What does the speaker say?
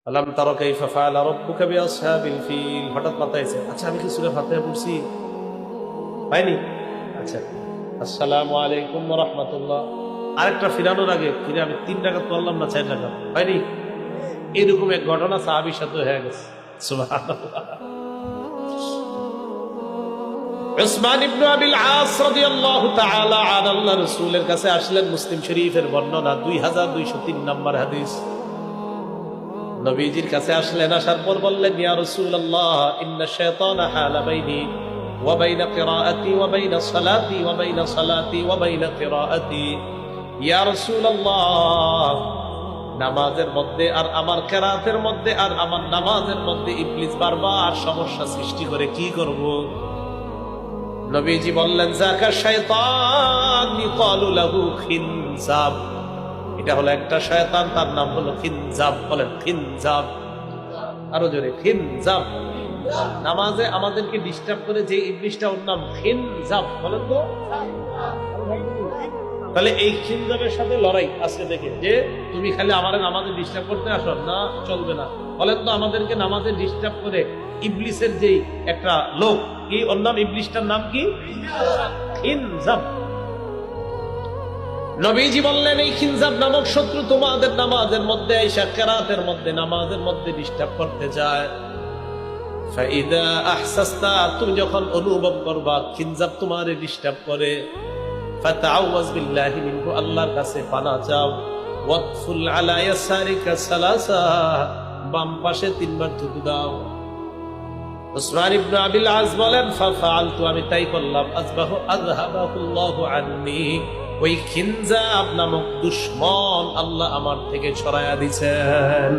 আলাম তারা কাইফা ফাআলা রাব্বুকা বিআসহাবিল ফিল। হঠাৎ মাথায় এসে, আচ্ছা আমি কি সূরা ফাতিহা পড়ছি? পাইনি। আচ্ছা, আসসালামু আলাইকুম ওয়া রাহমাতুল্লাহ। আরেকটা ফিরানোর আগে ফিরে আমি 3 রাকাত পড়লাম না 4 রাকাত? পাইনি। এরকম এক ঘটনা সাহাবীর সাথে হয়ে গেছে। সুবহানাল্লাহ। উসমান ইবনে আবিল আস রাদিয়াল্লাহু তাআলা আন আল্লাহর রাসূলের কাছে আসলেন। মুসলিম শরীফের বর্ণনা 2203 নম্বর হাদিস। নবীজির কাছে আসলেন, আসার পর বললেন, ইয়া রাসূলুল্লাহ ইন্না শাইতানা হালা বাইনি ওয়া বাইনা কিরাআতি ওয়া বাইনা সালাতি ওয়া বাইনা সালাতি ওয়া বাইনা কিরাআতি। ইয়া রাসূলুল্লাহ, নামাজের মধ্যে আর আমার কিরাআতের মধ্যে আর আমার নামাজের মধ্যে ইবলিস বারবার সমস্যা সৃষ্টি করে, কি করব? নবীজি বললেন, যাকা শাইতান ইকালু লাহু খিনজাব। এটা হলো একটা শয়তান, তার নাম হলো খিনজাব। বলেন খিনজাব, আরো জোরে, খিনজাব। নামাজে আমাদেরকে ডিস্টার্ব করে যে ইবলিসটা, ওর নাম খিনজাব। বলেন তো। তাহলে এই খিনজাবের সাথে লড়াই আজকে দেখে, যে তুমি খালি আমার নামাজে ডিস্টার্ব করতে আসো না, চলবে না। বলেন তো, আমাদেরকে নামাজে ডিস্টার্ব করে ইবলিসের যে একটা লোক, কি ওর নাম? ইবলিসটার নাম কি? খিনজাব। নবীজি বললেন, এই খিনজাব নামক শত্রু তোমাদের নামাজের মধ্যে আইসা কিরাতের মধ্যে, নামাজের মধ্যে ডিস্টার্ব করতে যায়। ফাইদা আহসাসতা, তুমি যখন অনুভব করবা খিনজাব তোমারে ডিস্টার্ব করে, ফাতাআওয়াজ বিল্লাহি মিনহু, আল্লাহর কাছে পানাহ চাও। ওয়াতফুল আলা ইয়াসারিকা সালাসা, বাম পাশে 3 বার থুতু দাও। উসমান ইবনে আবিল আস বলেন, ফাফআলতু, আমি তাই করলাম। আযহাবাহুল্লাহু আন্নী, ওই খিনজাব নামক দুশমন আল্লাহ আমার থেকে ছড়ায়া দিয়েছেন।